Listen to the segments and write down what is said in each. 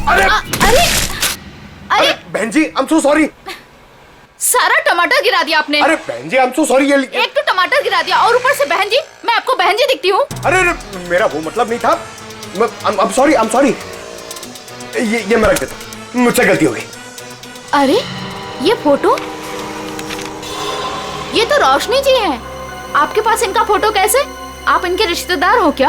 अरे अरे अरे बहन जी, आई एम सो सॉरी। सारा टमाटर गिरा दिया आपने। अरे बहन जी, आई एम सो सॉरी। एक तो टमाटर गिरा दिया और ऊपर से बहन जी। मैं आपको बहन जी दिखती हूँ? अरे मेरा वो मतलब नहीं था। I am sorry, I am sorry. ये मैं रख देता हूँ, मुझसे गलती हो गई। अरे ये फोटो, ये तो रोशनी जी हैं। आपके पास इनका फोटो कैसे? आप इनके रिश्तेदार हो क्या?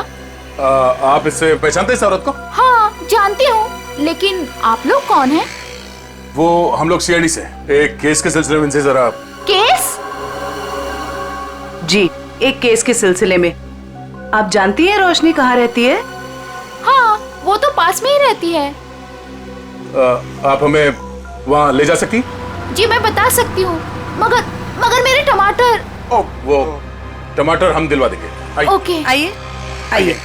आप इससे पहचानते हैं इस औरत को? हाँ जानती हूँ, लेकिन आप लोग कौन हैं? वो हम लोग सीआईडी से एक केस के सिलसिले में इनसे जरा। केस? जी, एक केस के सिलसिले में। आप जानती हैं रोशनी कहाँ रहती है? हाँ, वो तो पास में ही रहती है। आप हमें वहाँ ले जा सकती? जी मैं बता सकती हूँ, मगर मेरे टमाटर। वो टमाटर हम दिलवा देंगे। आइए। ओके आइए आइए।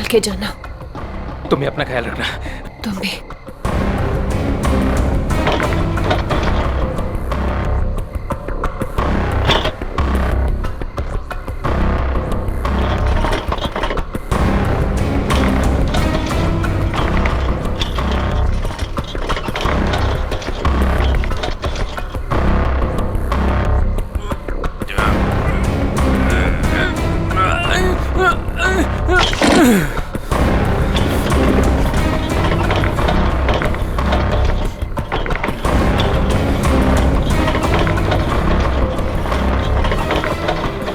के जाना। तुम्हें अपना ख्याल रखना। तुम भी।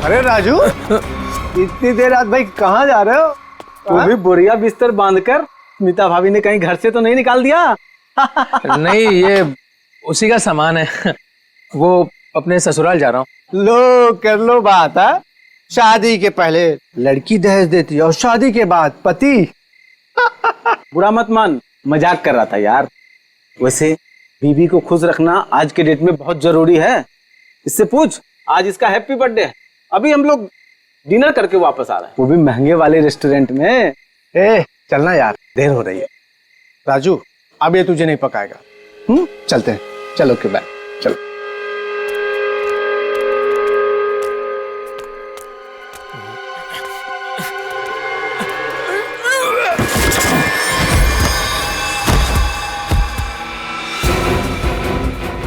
अरे राजू, इतनी देर रात भाई कहाँ जा रहे हो? वो भी बोरिया बिस्तर बांधकर। स्मिता भाभी ने कहीं घर से तो नहीं निकाल दिया? नहीं, ये उसी का सामान है। वो अपने ससुराल जा रहा हूँ। लो कर लो बात है। शादी के पहले लड़की दहेज देती है और शादी के बाद पति। बुरा मत मान, मजाक कर रहा था यार। वैसे बीवी को खुश रखना आज के डेट में बहुत जरूरी है। इससे पूछ, आज इसका हैप्पी बर्थडे है। अभी हम लोग डिनर करके वापस आ रहे हैं, वो भी महंगे वाले रेस्टोरेंट में। चलना यार, देर हो रही है। राजू, अब ये तुझे नहीं पकाएगा। चलते हैं। चलो के बाय। चलो।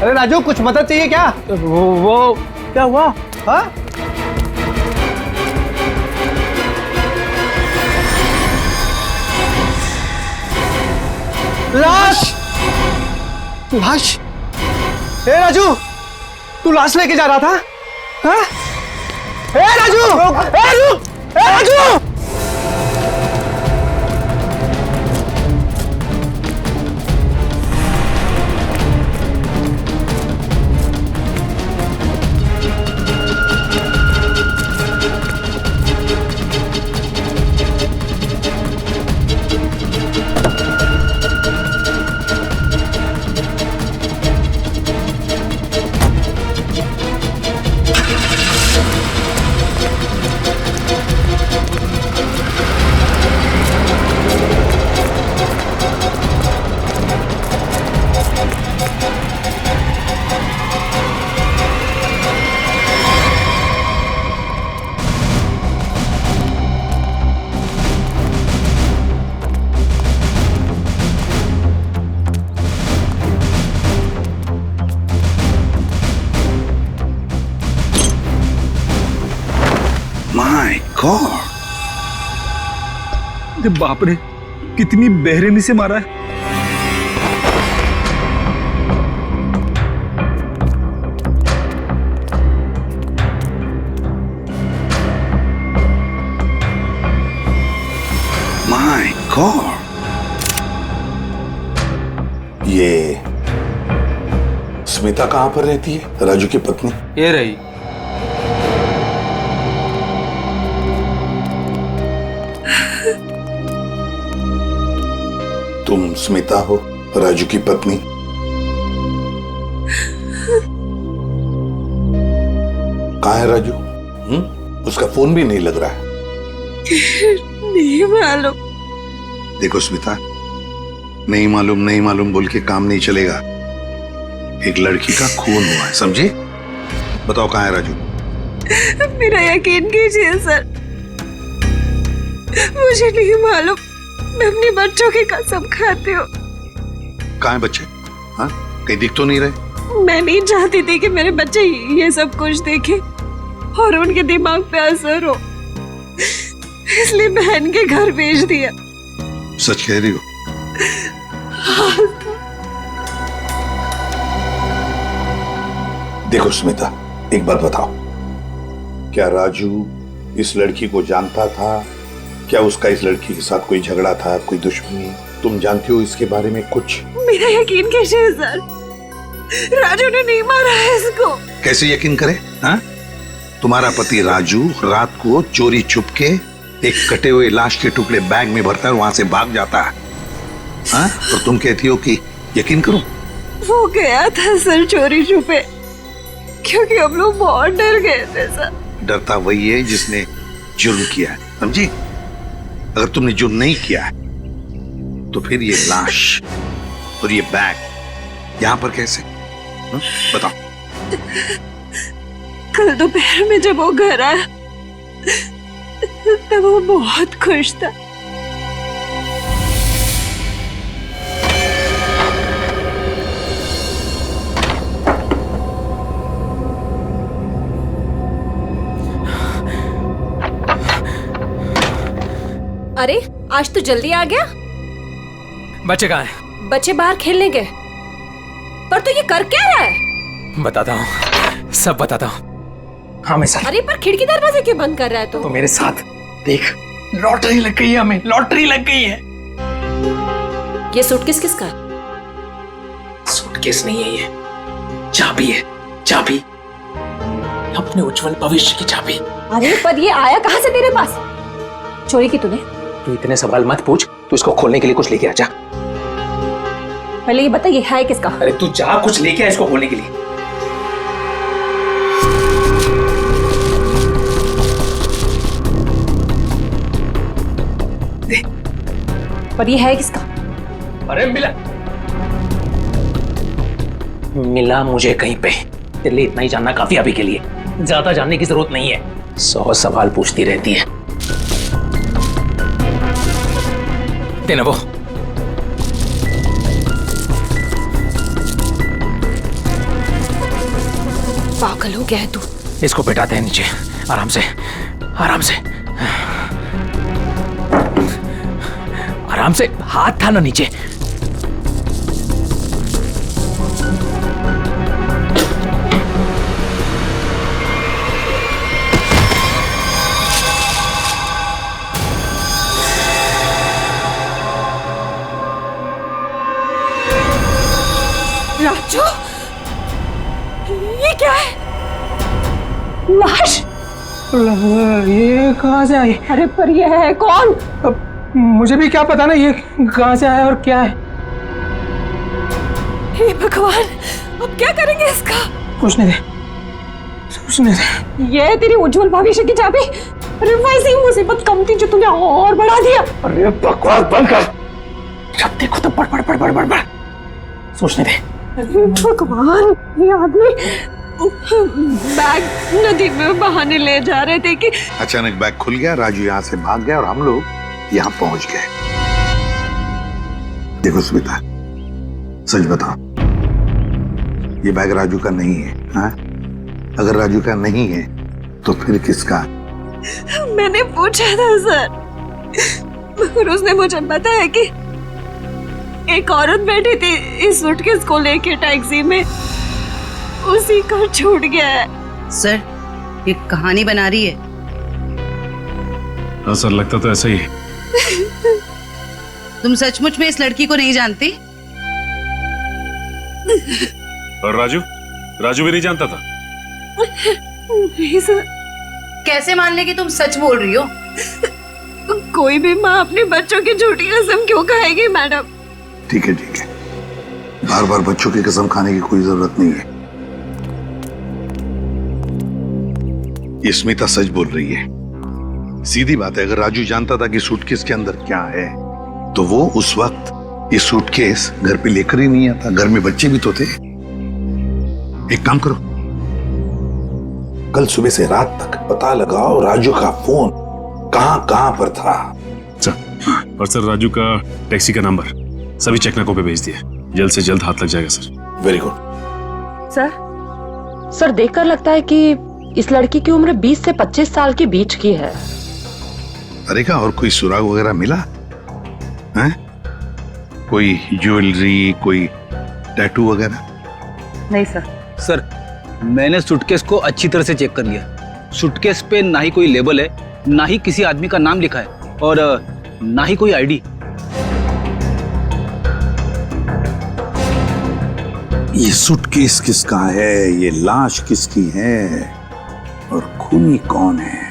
अरे राजू, कुछ मदद चाहिए क्या? वो क्या हुआ? हाँ? लाश लाश। ए राजू, तू लाश लेके जा रहा था? हाँ? ए राजू, ए राजू, ए राजू। माय गॉड, अरे बाप रे, कितनी बेरहमी से मारा है। माय गॉड, ये स्मिता कहां पर रहती है? राजू की पत्नी। ये रही। तुम स्मिता हो, राजू की पत्नी? कहाँ है राजू? उसका फोन भी नहीं लग रहा है। नहीं मालूम। देखो स्मिता, नहीं मालूम बोल के काम नहीं चलेगा। एक लड़की का खून हुआ है, समझे? बताओ कहाँ है राजू? मेरा यकीन कीजिए सर, मुझे नहीं मालूम। मैं अपने बच्चों की कसम खाती हूँ। कहाँ है बच्चे? हाँ, कहीं दिख तो नहीं रहे? मैं नहीं चाहती थी कि मेरे बच्चे ये सब कुछ देखें और उनके दिमाग पे असर हो, इसलिए बहन के घर भेज दिया। सच कह रही हो? देखो स्मिता, एक बात बताओ, क्या राजू इस लड़की को जानता था? क्या उसका इस लड़की के साथ कोई झगड़ा था, कोई दुश्मनी? तुम जानती हो इसके बारे में कुछ? मेरा यकीन कीजिए सर, राजू ने नहीं मारा है इसको। कैसे यकीन करे? हाँ? तुम्हारा पति राजू रात को चोरी छुप के एक कटे हुए लाश के टुकड़े बैग में भरता है, वहां से भाग जाता है। हाँ? और तुम कहती हो कि यकीन करो? वो गया था सर चोरी छुपे, क्योंकि हम लोग बहुत डर गए थे सर। डरता वही है जिसने जुर्म किया है, समझी? अगर तुमने जुर्म नहीं किया है तो फिर ये लाश और ये बैग यहाँ पर कैसे? बताओ। कल दोपहर में जब वो घर आया तब वो बहुत खुश था। अरे आज तो जल्दी आ गया। बच्चे कहाँ हैं? बच्चे बाहर खेलने गए। पर तू ये कर क्या रहा है? बताता हूँ, सब बताता हूँ। हाँ मैं सर। अरे पर खिड़की दरवाजे क्यों बंद कर रहा है तो मेरे साथ देख, लॉटरी लग गई है, हमें लॉटरी लग गई है। ये सूटकेस किसका है? सूटकेस नहीं है, ये चाबी है, चाबी, अपने उज्जवल भविष्य की चाबी। अरे पर ये आया कहाँ से तेरे पास? चोरी की तूने? तू इतने सवाल मत पूछ, तू इसको खोलने के लिए कुछ लेके आ जा। पहले ये बता, ये है किसका? अरे तू जा, कुछ लेके आ इसको खोलने के लिए। पर ये है किसका? अरे मिला मुझे कहीं पे। तेरे लिए इतना ही जानना काफी अभी के लिए, ज्यादा जानने की जरूरत नहीं है। 100 सवाल पूछती रहती है। देना वो। पागल हो गया है तू। इसको बैठाते हैं नीचे, आराम से, आराम से, आराम से। हाथ था ना नीचे। राजू, ये क्या है? लाश? ये कहाँ से आई? अरे पर ये है कौन? अब मुझे भी क्या पता ना ये कहाँ से आया और क्या है। हे भगवान, अब क्या करेंगे इसका? कुछ नहीं दे। ये तेरी उज्जवल भविष्य की चाबी। अरे वैसी मुसीबत कम थी जो तूने और बढ़ा दिया। अरे बकवास बंद कर। जब देखो तो बड़ सोचने दे। भगवान, ये आदमी बैग नदी में बहाने ले जा रहे थे कि अचानक बैग खुल गया, राजू यहाँ से भाग गया और हम लोग यहाँ पहुंच गए। देखो स्मिता, सच बताओ, ये बैग राजू का नहीं है। हाँ? अगर राजू का नहीं है तो फिर किसका? मैंने पूछा था सर, मगर उसने मुझे बताया कि एक औरत बैठी थी इस सूटकेस को लेके टैक्सी में, उसी को छूट गया है। सर, ये कहानी बना रही है। हाँ सर, लगता तो ऐसा ही है। तुम सचमुच में इस लड़की को नहीं जानती? और राजू भी नहीं जानता था? नहीं सर। कैसे मान ले कि तुम सच बोल रही हो? कोई भी माँ अपने बच्चों की झूठी कसम क्यों खाएगी मैडम? ठीक है, बार बार बच्चों की कसम खाने की कोई जरूरत नहीं है। ये स्मिता सच बोल रही है। सीधी बात है, अगर राजू जानता था कि सूटकेस के अंदर क्या है तो वो उस वक्त ये सूटकेस घर पे लेकर ही नहीं आता। घर में बच्चे भी तो थे। एक काम करो, कल सुबह से रात तक पता लगाओ राजू का फोन कहां पर था। और सर, राजू का टैक्सी का नंबर सभी चेकनाकों पे भेज दिया। जल्द से जल्द हाथ लग जाएगा सर। Very good. सर देखकर लगता है कि इस लड़की की उम्र 20 से 25 साल के बीच की है। अरे का और कोई सुराग वगैरह मिला है? कोई ज्वेलरी, कोई टैटू वगैरह? नहीं सर, मैंने सूटकेस को अच्छी तरह से चेक कर लिया। सूटकेस पे ना ही कोई लेबल है, ना ही किसी आदमी का नाम लिखा है और ना ही कोई आईडी। ये सूटकेस किसका है, ये लाश किसकी है और खूनी कौन है,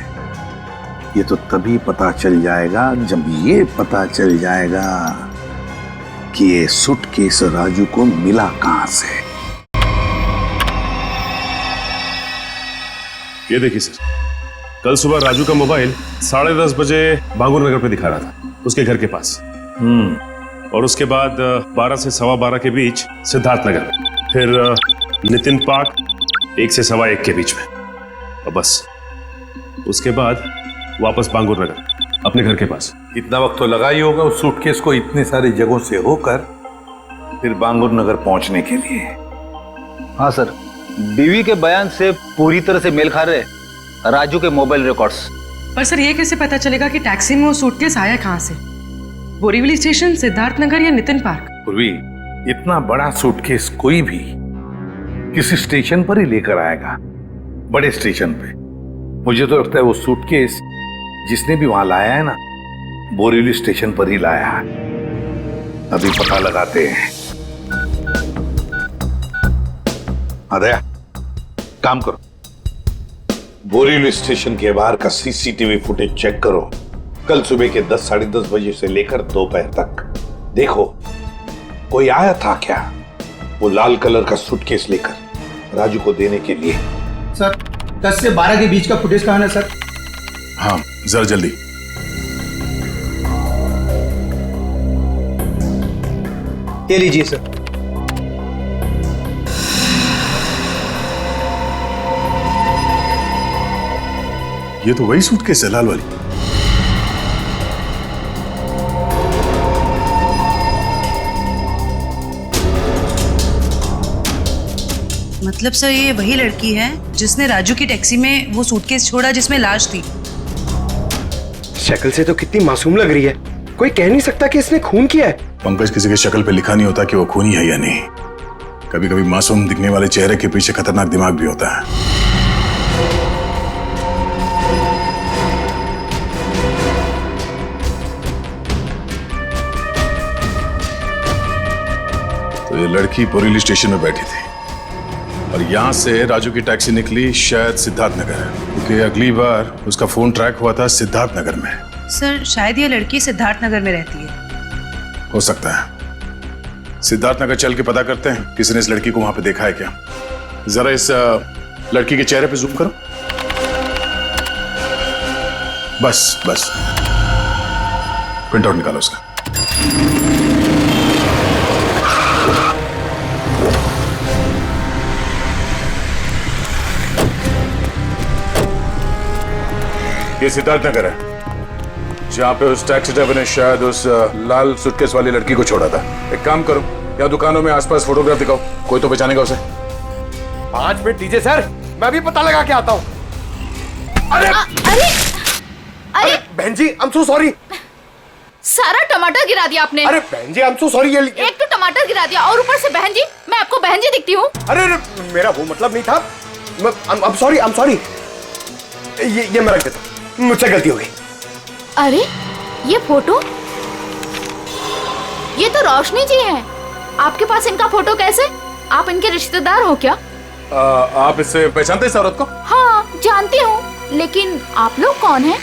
ये तो तभी पता चल जाएगा जब ये पता चल जाएगा कि ये सूटकेस राजू को मिला कहां से। ये देखिए सर, कल सुबह राजू का मोबाइल 10:30 बजे बांगुर नगर पे दिखा रहा था, उसके घर के पास। और उसके बाद 12 से 12:15 के बीच सिद्धार्थ नगर, फिर नितिन पार्क 1 से 1:15 के बीच में, और बस उसके बाद वापस बांगुर नगर अपने घर के पास। इतना वक्त तो लगा ही होगा उस सूटकेस को इतने सारी जगहों से होकर फिर बांगुर नगर पहुंचने के लिए। हाँ सर, बीवी के बयान से पूरी तरह से मेल खा रहे राजू के मोबाइल रिकॉर्ड्स। पर सर, ये कैसे पता चलेगा कि टैक्सी में वो सूटकेस आया कहाँ से? बोरीवली स्टेशन, सिद्धार्थ नगर या नितिन पार्क? पूर्वी, इतना बड़ा सूटकेस कोई भी किसी स्टेशन पर ही लेकर आएगा, बड़े स्टेशन पे। मुझे तो लगता है वो सूटकेस जिसने भी वहां लाया है ना, बोरीवली स्टेशन पर ही लाया है। अभी पता लगाते हैं। अरे काम करो, बोरीवली स्टेशन के बाहर का सीसीटीवी फुटेज चेक करो। कल सुबह के 10, 10:30 बजे से लेकर दोपहर तक देखो कोई आया था क्या वो लाल कलर का सूटकेस लेकर राजू को देने के लिए। सर, 10 से 12 के बीच का फुटेज कहां है सर? हाँ, जरा जल्दी। ये लीजिए सर। ये तो वही सूटकेस है, लाल वाली। मतलब सर, ये वही लड़की है जिसने राजू की टैक्सी में वो सूटकेस छोड़ा जिसमें लाश थी। शक्ल से तो कितनी मासूम लग रही है, कोई कह नहीं सकता कि इसने खून किया है। पंकज, किसी की शक्ल पे लिखा नहीं होता कि वो खूनी है या नहीं। कभी कभी मासूम दिखने वाले चेहरे के पीछे खतरनाक दिमाग भी होता है। तो ये लड़की बोरीवली स्टेशन में बैठी थी और यहाँ से राजू की टैक्सी निकली शायद सिद्धार्थ नगर, क्योंकि अगली बार उसका फोन ट्रैक हुआ था सिद्धार्थ नगर में। सर शायद ये लड़की सिद्धार्थ नगर में रहती है। हो सकता है। सिद्धार्थ नगर चल के पता करते हैं किसी ने इस लड़की को वहां पे देखा है क्या। जरा इस लड़की के चेहरे पे जूम करो। बस बस प्रिंट आउट निकालो उसका। ये सिद्धार्थ नगर है जहां पे उस टैक्सी ड्राइवर ने शायद उस लाल सूटकेस वाली लड़की को छोड़ा था। एक काम करो, या दुकानों में आसपास फोटोग्राफ दिखाओ, कोई तो पहचानेगा उसे। 5 मिनट दीजिए सर, मैं भी पता लगा के आता हूँ। अरे अरे बहन जी, आई एम सो सॉरी। सारा टमाटर गिरा दिया आपने। अरे बहन जी, आई एम सो सॉरी। एक तो टमाटर गिरा दिया और ऊपर से बहन जी, मैं आपको बहन जी दिखती हूँ? अरे मेरा वो मतलब नहीं था। I am sorry. ये मैं रख देता हूँ, मुझसे गलती हो गई। अरे ये फोटो, ये तो रोशनी जी हैं। आपके पास इनका फोटो कैसे? आप इनके रिश्तेदार हो क्या? आप इससे पहचानते हैं इस औरत को? हाँ जानती हूँ, लेकिन आप लोग कौन हैं?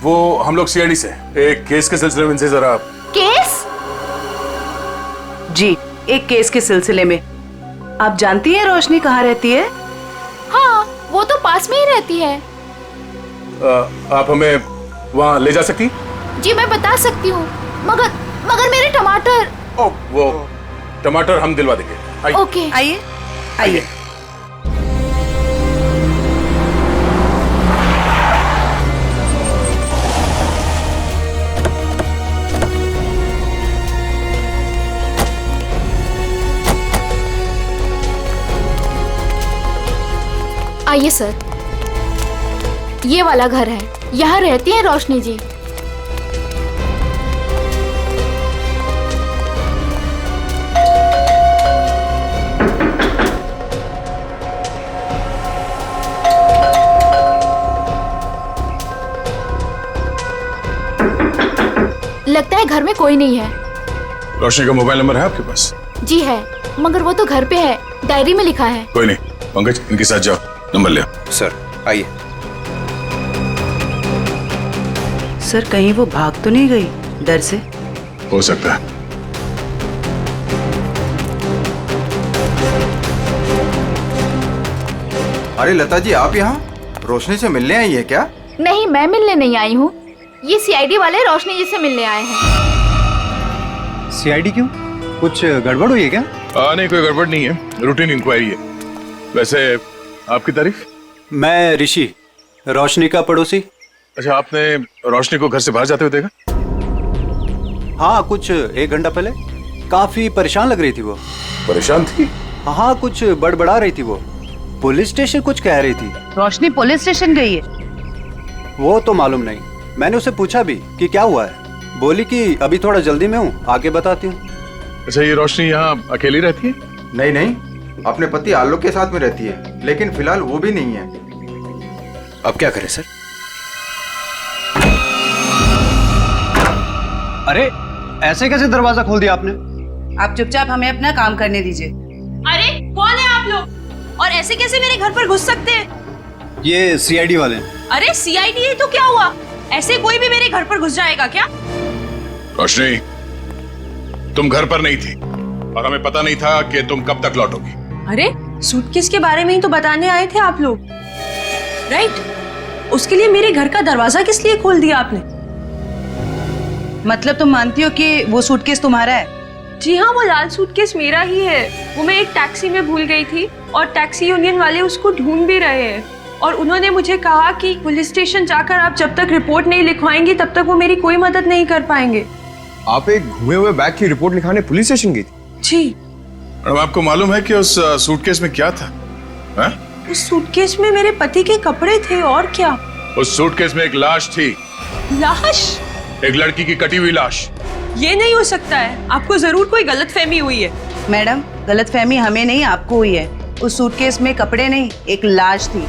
वो हम लोग सीआईडी से एक केस के सिलसिले में इनसे जरा। केस? जी, एक केस के सिलसिले में। आप जानती हैं रोशनी कहाँ रहती है? हाँ, वो तो पास में ही रहती है। आप हमें वहाँ ले जा सकती? जी मैं बता सकती हूँ, मगर मेरे टमाटर। ओ, वो टमाटर हम दिलवा देंगे। आइए। ओके आइए आइए। आइए सर, ये वाला घर है, यहाँ रहती है रोशनी जी। लगता है घर में कोई नहीं है। रोशनी का मोबाइल नंबर है आपके पास? जी है, मगर वो तो घर पे है, डायरी में लिखा है। कोई नहीं, पंकज इनके साथ जाओ, नंबर ले। सर आइए। सर कहीं वो भाग तो नहीं गई डर से? हो सकता है। अरे लता जी, आप यहाँ रोशनी से मिलने आई है क्या? नहीं, मैं मिलने नहीं आई हूँ, ये सीआईडी वाले रोशनी जी से मिलने आए हैं। सीआईडी क्यों? कुछ गड़बड़ हुई है क्या? नहीं, कोई गड़बड़ नहीं है, रूटीन इंक्वायरी है। वैसे आपकी तारीफ? मैं ऋषि, रोशनी का पड़ोसी। अच्छा, आपने रोशनी को घर से बाहर जाते हुए देखा? हाँ, कुछ 1 घंटा पहले। काफी परेशान लग रही थी वो। परेशान थी? हाँ, कुछ बड़बड़ा रही थी वो। पुलिस स्टेशन कुछ कह रही थी। रोशनी पुलिस स्टेशन गई है? वो तो मालूम नहीं, मैंने उसे पूछा भी कि क्या हुआ है। बोली कि अभी थोड़ा जल्दी में हूँ, आके बताती हूँ। अच्छा, ये रोशनी यहाँ अकेली रहती है? नहीं नहीं, अपने पति आलोक के साथ में रहती है, लेकिन फिलहाल वो भी नहीं है। अब क्या करें सर? अरे ऐसे कैसे दरवाजा खोल दिया आपने? आप चुपचाप हमें अपना काम करने दीजिए। अरे कौन है आप लोग, और ऐसे कैसे मेरे घर पर घुस सकते हैं? ये सीआईडी वाले हैं। अरे सीआईडी है तो क्या हुआ, ऐसे कोई भी मेरे घर पर घुस जाएगा क्या? रोशनी, तुम घर पर नहीं थी और हमें पता नहीं था कि तुम कब तक लौटोगी। अरे सूटकेस के बारे में ही तो बताने आए थे आप लोग, राइट? उसके लिए मेरे घर का दरवाजा किस लिए खोल दिया आपने? मतलब तुम मानती हो कि वो सूटकेस तुम्हारा है? जी हाँ, वो लाल सूटकेस मेरा ही है। वो मैं एक टैक्सी में भूल गई थी और टैक्सी यूनियन वाले उसको ढूंढ भी रहे हैं, और उन्होंने मुझे कहा कि पुलिस स्टेशन जाकर आप जब तक रिपोर्ट नहीं लिखवाएंगी तब तक वो मेरी कोई मदद नहीं कर पाएंगे। आप एक घुमे हुए बैग की रिपोर्ट लिखाने पुलिस स्टेशन गई थी? जी। मैडम, आपको मालूम है कि उस सूटकेस में क्या था? है? उस सूटकेस में मेरे पति के कपड़े थे, और क्या? उस सूटकेस में एक लाश थी। लाश? एक लड़की की कटी हुई लाश। ये नहीं हो सकता है, आपको जरूर कोई गलतफहमी हुई है। मैडम, गलतफहमी हमें नहीं आपको हुई है। उस सूटकेस में कपड़े नहीं, एक लाश थी।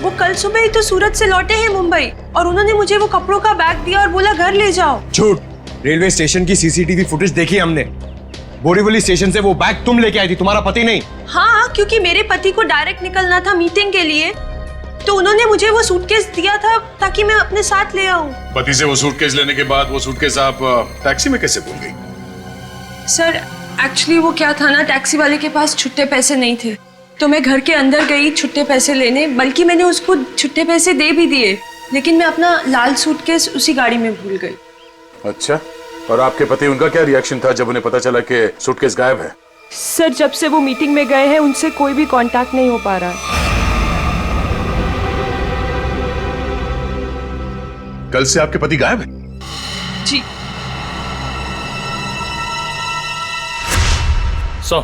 वो कल सुबह ही तो सूरत से लौटे हैं मुंबई, और उन्होंने मुझे वो कपड़ों का बैग दिया और बोला घर ले जाओ। झूठ। रेलवे स्टेशन की सीसीटीवी फुटेज देखी हमने, बोरीवली स्टेशन से वो बैग तुम लेके आई थी, तुम्हारा पति नहीं। हाँ, क्योंकि मेरे पति को डायरेक्ट निकलना था मीटिंग के लिए, तो उन्होंने मुझे वो सूटकेस दिया था ताकि मैं अपने साथ ले आऊं। पति से वो सूटकेस लेने के बाद वो सूटकेस आप टैक्सी में कैसे भूल गई? सर एक्चुअली वो क्या था ना, टैक्सी वाले के पास छुट्टे पैसे नहीं थे, तो मैं घर के अंदर गई छुट्टे पैसे लेने, बल्कि मैंने उसको छुट्टे पैसे दे भी दिए, लेकिन मैं अपना लाल सूटकेस उसी गाड़ी में भूल गई। अच्छा, और आपके पति, उनका क्या रिएक्शन था जब उन्हें पता चला कि सूटकेस गायब है? सर जब से वो मीटिंग में गए हैं उनसे कोई भी कांटेक्ट नहीं हो पा रहा है। कल से आपके पति गायब है? जी सर।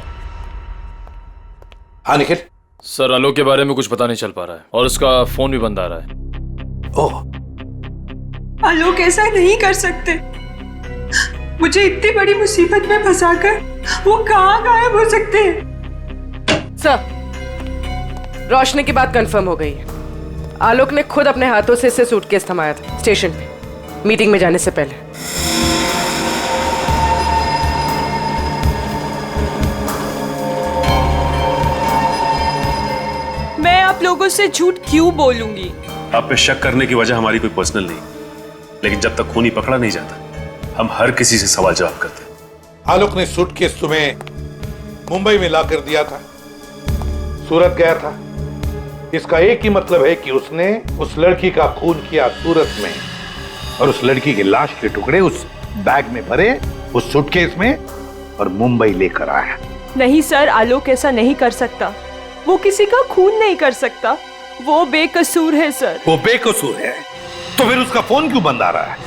हाँ निखिल। सर आलोक के बारे में कुछ पता नहीं चल पा रहा है और उसका फोन भी बंद आ रहा है। ओह, आलोक ऐसा नहीं कर सकते, मुझे इतनी बड़ी मुसीबत में फंसाकर वो कहाँ गायब हो सकते हैं? सर रोशनी की बात कंफर्म हो गई है। आलोक ने खुद अपने हाथों से इसे सूटकेस थमाया था स्टेशन पे, मीटिंग में जाने से पहले। मैं आप लोगों से झूठ क्यों बोलूंगी? आप पे शक करने की वजह हमारी कोई पर्सनल नहीं, लेकिन जब तक खूनी पकड़ा नहीं जाता हम हर किसी से सवाल जवाब करते हैं। आलोक ने सूटकेस तुम्हें मुंबई में ला कर दिया था, सूरत गया था, इसका एक ही मतलब है कि उसने उस लड़की का खून किया सूरत में, और उस लड़की की लाश के टुकड़े उस बैग में भरे, उस सूटकेस में, और मुंबई लेकर आया। नहीं सर, आलोक ऐसा नहीं कर सकता, वो किसी का खून नहीं कर सकता, वो बेकसूर है सर। वो बेकसूर है तो फिर उसका फोन क्यों बंद आ रहा है?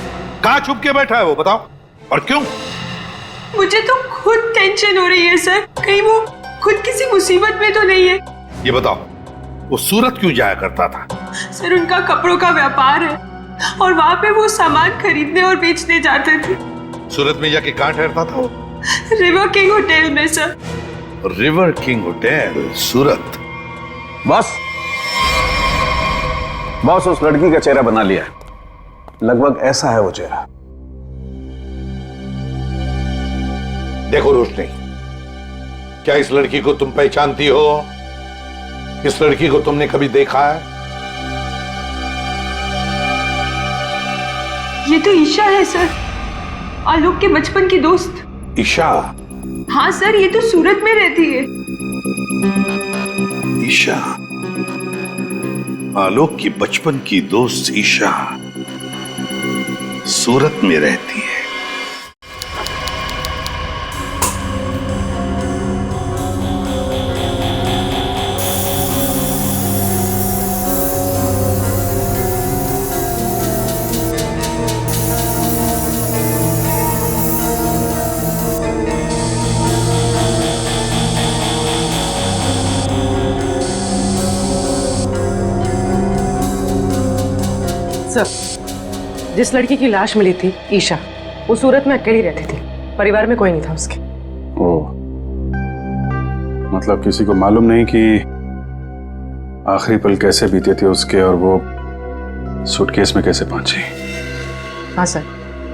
कहां छुप के बैठा है वो, बताओ, और क्यों? मुझे तो खुद टेंशन हो रही है सर, कहीं वो खुद किसी मुसीबत में तो नहीं है। ये बताओ, वो सूरत क्यों जाया करता था? सर उनका कपड़ों का व्यापार है और वहाँ पे वो सामान खरीदने और बेचने जाते थे। सूरत में जाके कहां ठहरता था वो? रिवर किंग होटल में सर। रिवर किंग होटल, सूरत। बॉस उस लड़की का चेहरा बना लिया, लगभग ऐसा है वो चेहरा। देखो रोशनी, क्या इस लड़की को तुम पहचानती हो? इस लड़की को तुमने कभी देखा है? ये तो ईशा है सर, आलोक के बचपन की दोस्त। ईशा? हाँ सर, ये तो सूरत में रहती है। ईशा, आलोक की बचपन की दोस्त ईशा सूरत में रहती है। सर जिस लड़की की लाश मिली थी ईशा, वो सूरत में अकेली रहती थी, परिवार में कोई नहीं था उसके। ओह, मतलब किसी को मालूम नहीं कि आखिरी पल कैसे बीते थे उसके और वो सूटकेस में कैसे पहुंची। हाँ सर,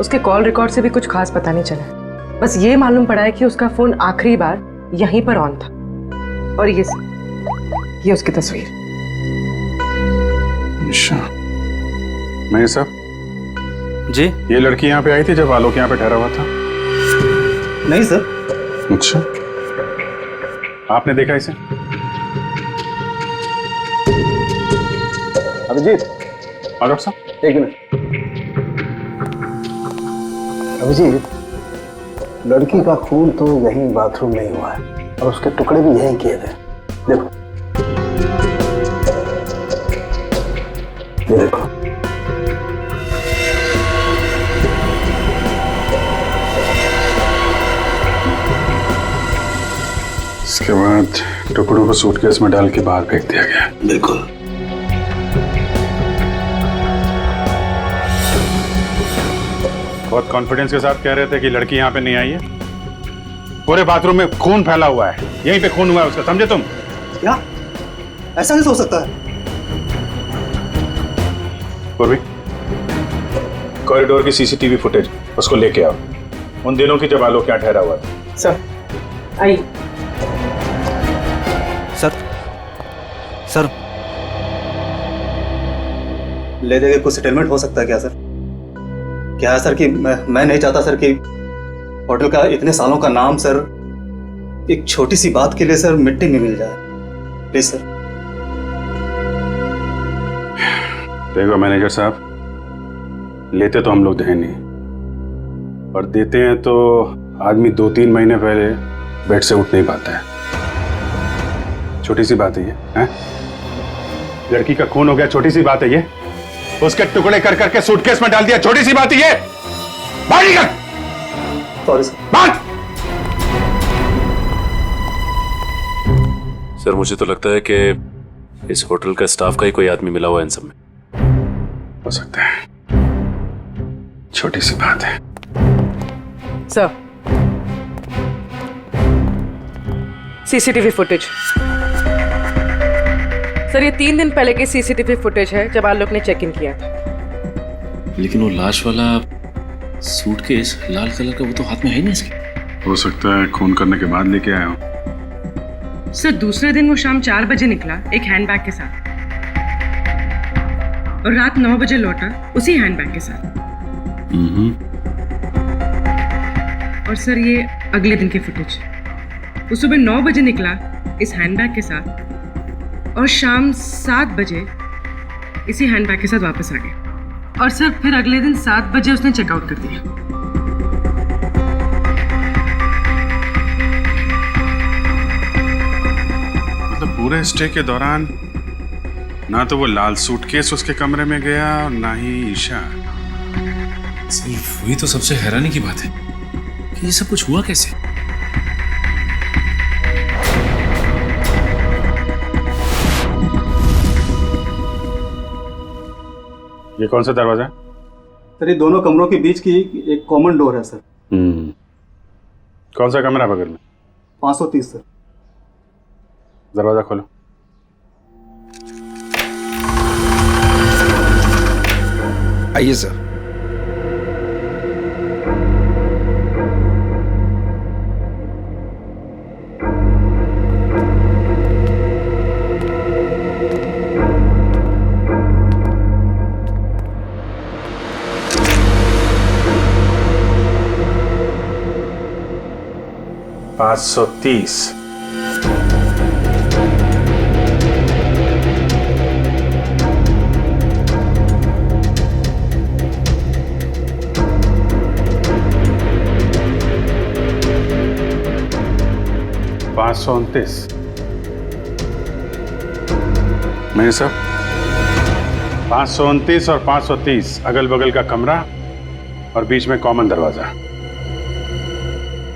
उसके कॉल रिकॉर्ड से भी कुछ खास पता नहीं चला, बस ये मालूम पड़ा है कि उसका फोन आखिरी बार यहीं पर ऑन था। और ये उसकी तस्वीर। मैं साहब जी, ये लड़की यहाँ पे आई थी जब आलोक यहाँ पे ठहरा हुआ था? नहीं सर। अच्छा, आपने देखा इसे? अभिजीत, डॉक्टर साहब एक मिनट। अभिजीत, लड़की का खून तो यहीं बाथरूम में ही हुआ है और उसके टुकड़े भी यहीं किए थे। देखो, ये देखो। इसके बाद टुकड़ों को सूटकेस में डाल के बाहर फेंक दिया गया। बिल्कुल। बहुत कॉन्फिडेंस के साथ कह रहे थे कि लड़की यहाँ पे नहीं आई है। पूरे बाथरूम में खून फैला हुआ है, यहीं पे खून हुआ है उसका, समझे तुम? क्या? ऐसा नहीं हो सकता है। पूर्वी, कॉरिडोर की सीसीटीवी फुटेज उसको लेके आओ, उन दिनों की जब आलोक यहाँ ठहरा हुआ था। सर, आई। सर ले देके कुछ सेटलमेंट हो सकता है क्या सर? क्या है सर कि मैं नहीं चाहता सर कि होटल का इतने सालों का नाम सर एक छोटी सी बात के लिए सर मिट्टी में मिल जाए। Please sir. देखो मैनेजर साहब, लेते तो हम लोग हैं नहीं, और देते हैं तो आदमी 2-3 महीने पहले बेड से उठ नहीं पाता है। छोटी सी बात है ये, हैं? लड़की का खून हो गया, छोटी सी बात है ये? उसके टुकड़े कर करके सूटकेस में डाल दिया, छोटी सी बात है ये? बाहर निकल। Sorry sir. बात। सर मुझे तो लगता है कि इस होटल का स्टाफ का ही कोई आदमी मिला हुआ है इन सब में। हो सकता है, छोटी सी बात है। Sir, CCTV footage. सर ये 3 दिन पहले की सीसीटीवी फुटेज है जब आलोक ने चेक इन किया था। लेकिन वो लाश वाला सूटकेस लाल कलर का वो तो हाथ में है ही नहीं इसके। हो सकता है खून करने के बाद लेके आया हूं। सर दूसरे दिन वो शाम 4 बजे निकला एक हैंडबैग के साथ, और रात 9 बजे लौटा उसी हैंडबैग के साथ। और सर ये अगले दिन की फुटेज, वो सुबह 9 बजे निकला इस हैंडबैग के साथ, और शाम 7 बजे इसी हैंडबैग के साथ वापस आ गया। और सर फिर अगले दिन 7 बजे उसने चेकआउट कर दिया। मतलब पूरे स्टे के दौरान ना तो वो लाल सूटकेस उसके कमरे में गया और ना ही ईशा। सिर्फ वही तो सबसे हैरानी की बात है कि ये सब कुछ हुआ कैसे। ये कौन सा दरवाजा है? सर ये दोनों कमरों के बीच की एक कॉमन डोर है सर। कौन सा कमरा बगल में? 530 सर। दरवाजा खोलो। आइए सर। पाँच 530। मैंने सब 529 और 530 अगल बगल का कमरा और बीच में कॉमन दरवाजा।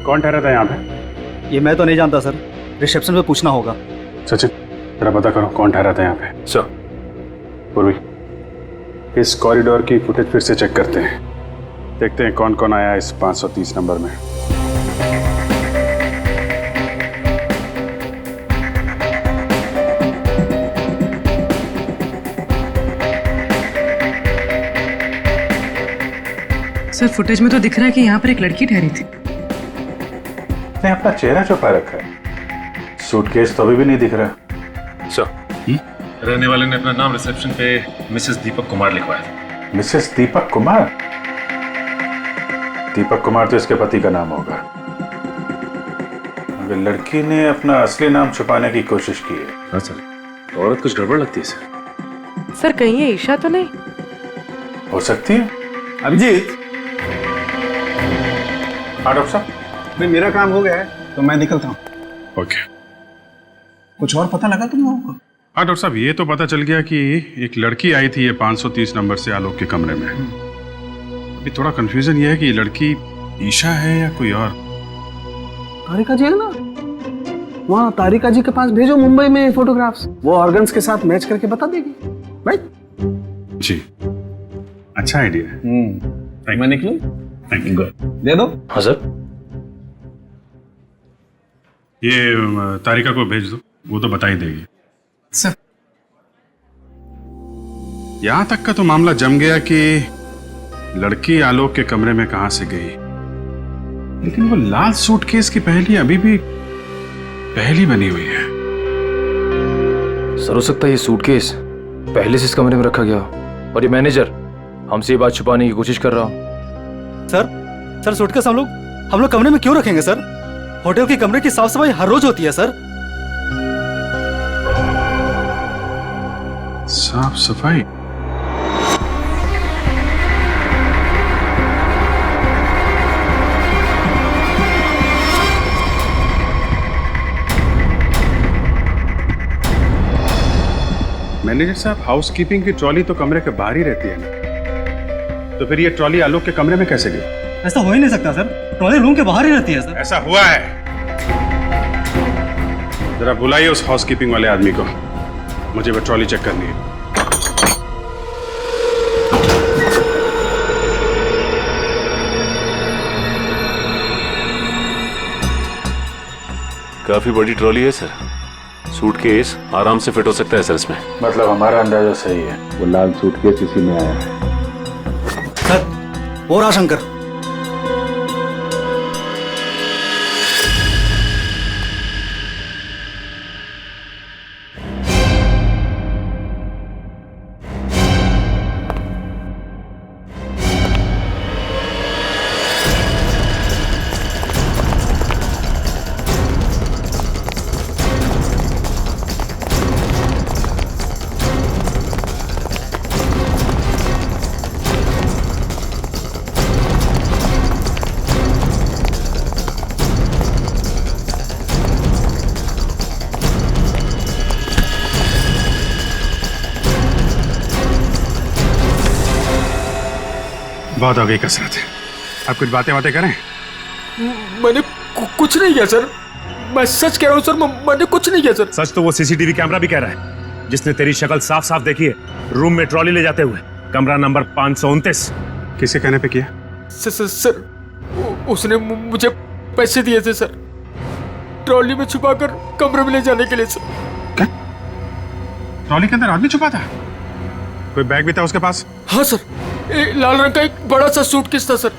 कौन ठहरा था यहाँ पे? ये मैं तो नहीं जानता सर, रिसेप्शन पे पूछना होगा। सचिन जरा पता करो कौन ठहरा था यहाँ पे। सर। पूर्वी, इस कॉरिडोर की फुटेज फिर से चेक करते हैं, देखते हैं कौन कौन आया इस 530 नंबर में। सर फुटेज में तो दिख रहा है कि यहाँ पर एक लड़की ठहरी थी। ने अपना चेहरा छुपा रखा है, सूटकेस तो अभी भी नहीं दिख रहा। सर, रहने वाले ने अपना नाम रिसेप्शन पे मिसेस दीपक कुमार लिखवाया था। मिसेस दीपक कुमार? दीपक कुमार तो इसके पति का नाम होगा, मगर लड़की ने अपना असली नाम छुपाने की कोशिश की है। हाँ सर, औरत कुछ गड़बड़ लगती है सर। सर कहीं ये ईशा तो नहीं? हो सकती है। अभिजीत। हाँ डॉक्टर साहब। नहीं मेरा काम हो गया है तो मैं निकलता हूँ। ओके। कुछ और पता लगा तुम लोगों को? हाँ डॉक्टर साहब, ये तो पता चल गया कि एक लड़की आई थी ये 530 नंबर से आलोक के कमरे में। अभी थोड़ा कंफ्यूजन ये है कि ये लड़की ईशा है या कोई और। तारिका जी है ना, वहाँ तारिका जी के पास भेजो मुंबई में फोटोग्राफ्स, वो ऑर्गन्स के साथ मैच करके बता देगी। राइट जी, अच्छा आइडिया है। मैं निकलूं? Thank you. दे दो। हाँ सर। ये तारिका को भेज दो, वो तो बता ही देगी। सर यहां तक का तो मामला जम गया कि लड़की आलोक के कमरे में कहां से गई, लेकिन वो लाल सूटकेस की पहेली अभी भी पहली बनी हुई है। सर हो सकता है ये सूटकेस पहले से इस कमरे में रखा गया हो और ये मैनेजर हमसे ये बात छुपाने की कोशिश कर रहा हो। सर सूटकेस हम लोग कमरे में क्यों रखेंगे सर? होटल के कमरे की साफ सफाई हर रोज होती है सर। साफ सफाई? मैनेजर साहब, हाउसकीपिंग की ट्रॉली तो कमरे के बाहर ही रहती है ना, तो फिर ये ट्रॉली आलोक के कमरे में कैसे गई? ऐसा हो ही नहीं सकता सर, ट्रॉली रूम के बाहर ही रहती है सर। ऐसा हुआ है। जरा बुलाइए उस हाउसकीपिंग वाले आदमी को, मुझे वो ट्रॉली चेक करनी है। काफी बड़ी ट्रॉली है सर, सूटकेस आराम से फिट हो सकता है सर इसमें। मतलब हमारा अंदाजा सही है, वो लाल सूटकेस इसी में आया है। सर वो रहा शंकर। बहुत हो गई कसरत, आप कुछ बातें करें। मैंने कुछ नहीं किया सर, मैं सच कह रहा हूँ सर, मैंने कुछ नहीं किया सर। सच तो वो सीसीटीवी कैमरा भी कह रहा है, जिसने तेरी शक्ल साफ साफ देखी है रूम में ट्रॉली ले जाते हुए, कमरा नंबर 529। किसके कहने पे किया? सर उसने मुझे पैसे दिए थे सर, ट्रॉली में छुपाकर कमरे में ले जाने के लिए सर। क्या? ट्रॉली के अंदर आदमी छुपा था? कोई बैग भी था उसके पास? हाँ सर, लाल रंग का एक बड़ा सा सूटकेस था सर।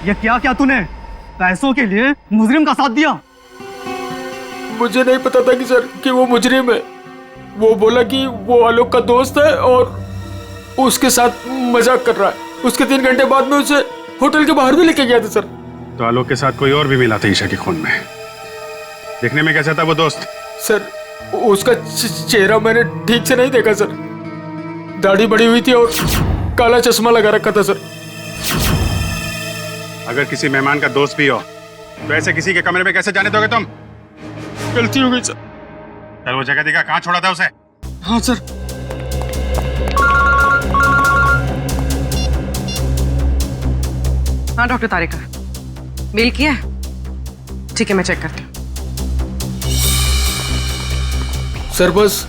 ये क्या क्या तूने पैसों के लिए मुजरिम का साथ दिया? मुझे नहीं पता था कि सर कि वो मुजरिम है। वो बोला कि वो आलोक का दोस्त है और उसके साथ मजाक कर रहा है। उसके 3 घंटे बाद में उसे होटल के बाहर भी लेके गया था सर। तो आलोक के साथ कोई और भी मिला था ईशा के खून में? देखने में कैसा था वो दोस्त? सर उसका चेहरा मैंने ठीक से नहीं देखा सर, दाढ़ी बड़ी हुई थी और काला चश्मा लगा रखा था सर। अगर किसी मेहमान का दोस्त भी हो तो ऐसे किसी के कमरे में कैसे जाने दोगे तुम? गलती हो गई सर। चल वो जगह दिखा, कहाँ छोड़ा था उसे? हाँ सर। हाँ डॉक्टर तारिका, मेल किया है? ठीक है, मैं चेक करती हूँ। सर बस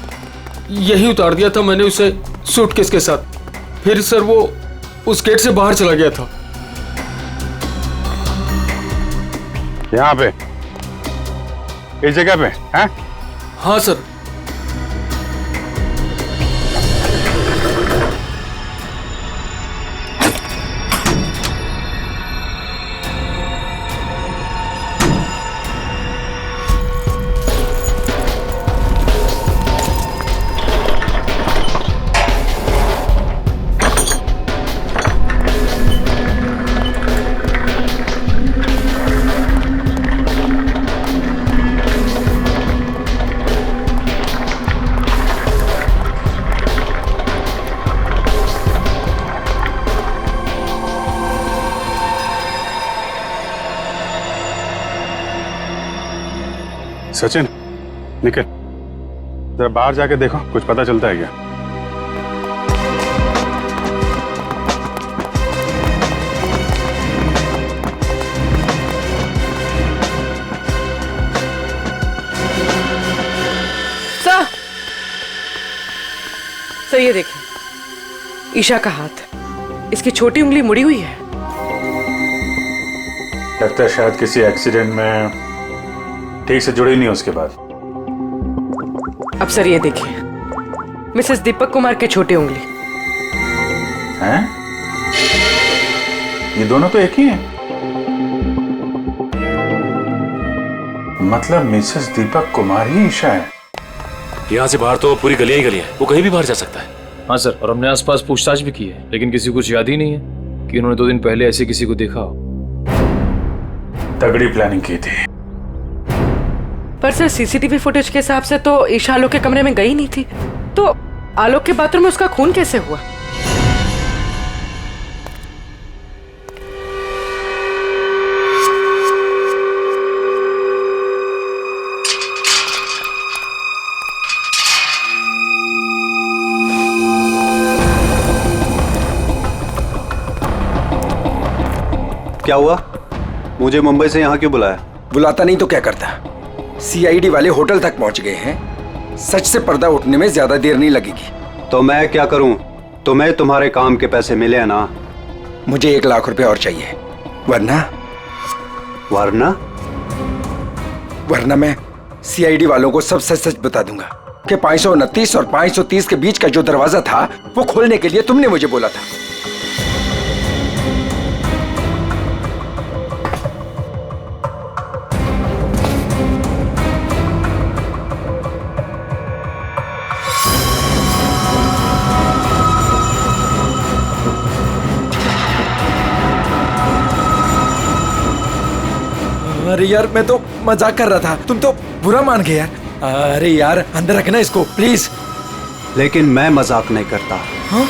यही उतार दिया था मैंने उसे सूटकेस के साथ, फिर सर वो उस गेट से बाहर चला गया था। यहाँ पे, इस जगह पे? हैं? हाँ सर। सचिन, निकल, जरा बाहर जाके देखो, कुछ पता चलता है क्या? सर ये देखिए, ईशा का हाथ, इसकी छोटी उंगली मुड़ी हुई है। लगता है शायद किसी एक्सीडेंट में ठीक से जुड़ी नहीं उसके बाद। अब सर ये देखिए, मिसेस दीपक कुमार के छोटे उंगली। हैं? ये दोनों तो एक ही हैं। मतलब मिसेस दीपक कुमार ही ईशा है। यहाँ से बाहर तो पूरी गलियां ही गलियां हैं, वो कहीं भी बाहर जा सकता है। हाँ सर, और हमने आसपास पूछताछ भी की है, लेकिन किसी को कुछ याद ही नहीं है कि उन्होंने 2 दिन पहले ऐसे किसी को देखा हो। तगड़ी प्लानिंग की थी। पर सर सीसीटीवी फुटेज के हिसाब से तो ईशा आलोक के कमरे में गई नहीं थी, तो आलोक के बाथरूम में उसका खून कैसे हुआ? क्या हुआ? मुझे मुंबई से यहाँ क्यों बुलाया? बुलाता नहीं तो क्या करता? सीआईडी वाले होटल तक पहुंच गए हैं। सच से पर्दा उठने में ज्यादा देर नहीं लगेगी। तो मैं क्या करूं? तुम्हें तुम्हारे काम के पैसे मिले हैं ना? मुझे 1 लाख रुपए और चाहिए, वरना वरना मैं सीआईडी वालों को सब सच सच बता दूंगा कि 529 और 530 के बीच का जो दरवाजा था वो खोलने के लिए तुमने मुझे बोला था। अरे यार, मैं तो मजाक कर रहा था, तुम तो बुरा मान गए यार। अरे यार, अंदर रखना इसको प्लीज। लेकिन मैं मजाक नहीं करता। हाँ?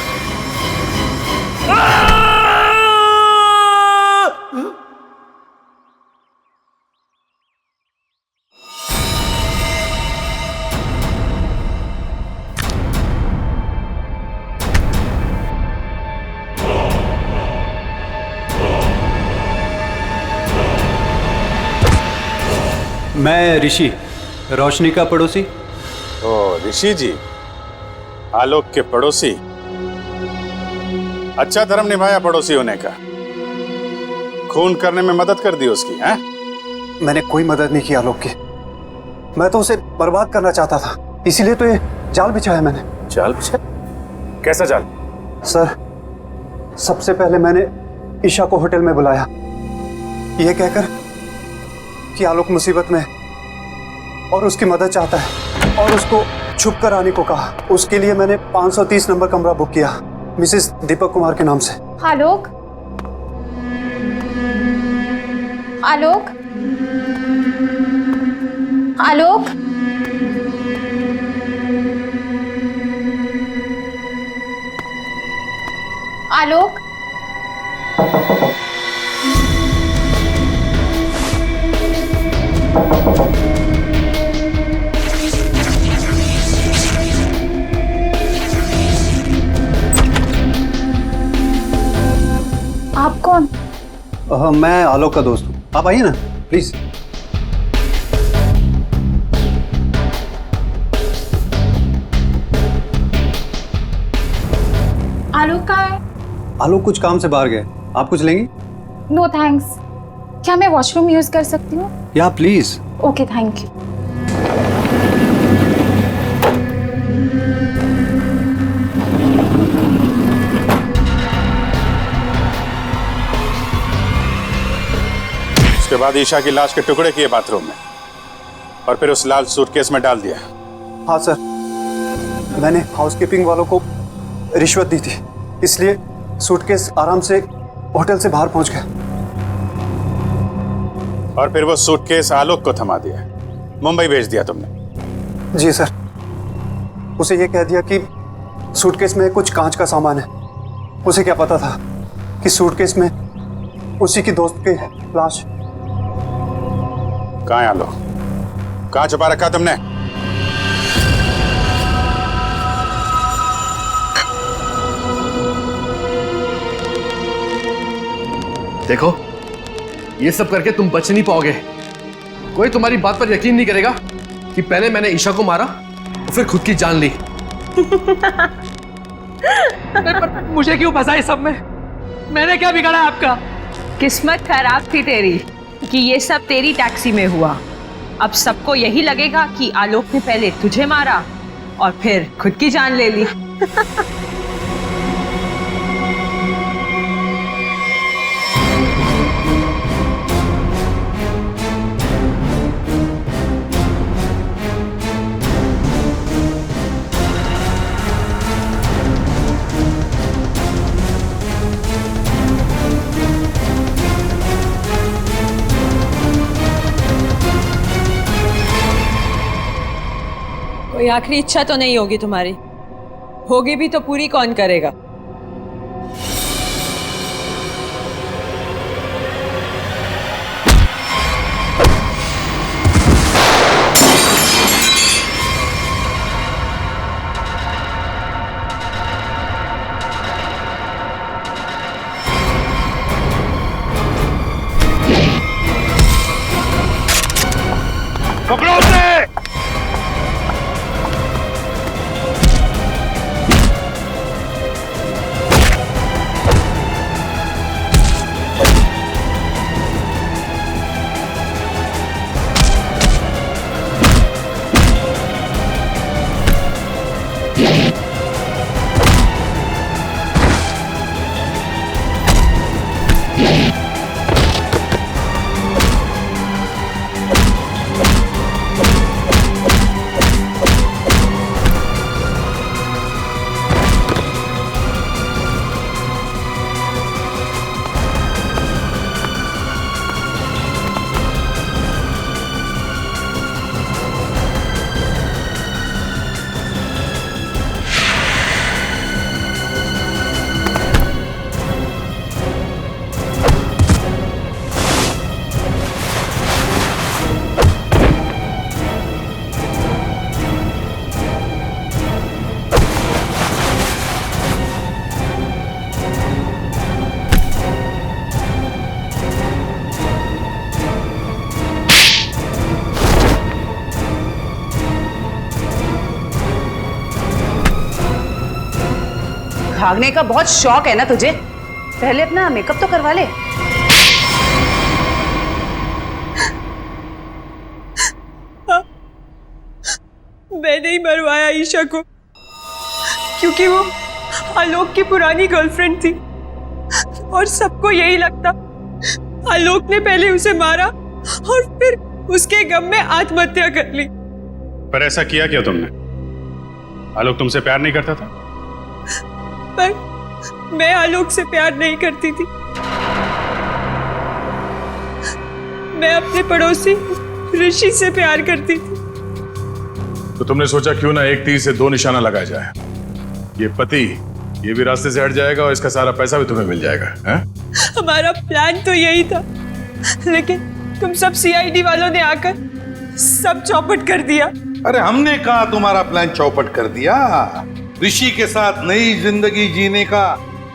मैं ऋषि, रोशनी का पड़ोसी। ओ ऋषि जी, आलोक के पड़ोसी। अच्छा धर्म निभाया पड़ोसी होने का। खून करने में मदद कर दी उसकी, हैं? मैंने कोई मदद नहीं की आलोक की। मैं तो उसे बर्बाद करना चाहता था, इसीलिए तो ये जाल बिछाया मैंने। जाल बिछाया? कैसा जाल? सर, सबसे पहले मैंने ईशा को होटल में बुलाया, ये कहकर कि आलोक मुसीबत में और उसकी मदद चाहता है, और उसको छुप कर आने को कहा। उसके लिए मैंने 530 नंबर कमरा बुक किया मिसेस दीपक कुमार के नाम से। आलोक, आलोक, आलोक, आलोक, आप कौन? मैं आलोक का दोस्त हूँ। आप आइए ना प्लीज। आलोक कहाँ है? आलोक कुछ काम से बाहर गए। आप कुछ लेंगी? No thanks. क्या मैं वॉशरूम यूज कर सकती हूँ? या प्लीज। Okay, thank you. उसके बाद ईशा की लाश के टुकड़े किए बाथरूम में और फिर उस लाल सूटकेस में डाल दिया। हाँ सर, मैंने हाउसकीपिंग वालों को रिश्वत दी थी, इसलिए सूटकेस आराम से होटल से बाहर पहुंच गया। और फिर वो सूटकेस आलोक को थमा दिया, मुंबई भेज दिया तुमने? जी सर, उसे ये कह दिया कि सूटकेस में कुछ कांच का सामान है। उसे क्या पता था कि सूटकेस में उसी की दोस्त की लाश। कहाँ है आलोक? कहाँ छुपा रखा तुमने? देखो, ये सब करके तुम बच नहीं पाओगे। कोई तुम्हारी बात पर यकीन नहीं करेगा कि पहले मैंने ईशा को मारा और फिर खुद की जान ली। पर मुझे क्यों फंसा इस सब में? मैंने क्या बिगाड़ा आपका? किस्मत खराब थी तेरी कि ये सब तेरी टैक्सी में हुआ। अब सबको यही लगेगा कि आलोक ने पहले तुझे मारा और फिर खुद की जान ले ली। कोई आखिरी इच्छा तो नहीं होगी तुम्हारी? होगी भी तो पूरी कौन करेगा? पकड़ो उसे! भागने का बहुत शौक है ना तुझे? पहले अपना मेकअप तो करवा ले। मैंने ही मरवाया ईशा को, क्योंकि वो आलोक की पुरानी गर्लफ्रेंड थी और सबको यही लगता आलोक ने पहले उसे मारा और फिर उसके गम में आत्महत्या कर ली। पर ऐसा किया क्यों तुमने? आलोक तुमसे प्यार नहीं करता था? पर मैं आलोक से प्यार नहीं करती थी। मैं अपने पड़ोसी ऋषि से प्यार करती थी। तो तुमने सोचा क्यों ना एक तीर से दो निशाना लगाया जाए। ये पति ये भी रास्ते से हट जाएगा और इसका सारा पैसा भी तुम्हें मिल जाएगा, हैं? हमारा प्लान तो यही था, लेकिन तुम सब सीआईडी वालों ने आकर सब चौपट कर दिया। अरे हमने कहा तुम्हारा प्लान चौपट कर दिया। ऋषि के साथ नई जिंदगी जीने का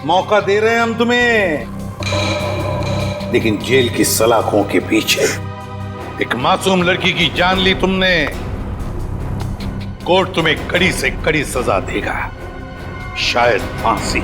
मौका दे रहे हैं हम तुम्हें, लेकिन जेल की सलाखों के पीछे एक मासूम लड़की की जान ली तुमने। कोर्ट तुम्हें कड़ी से कड़ी सजा देगा, शायद फांसी।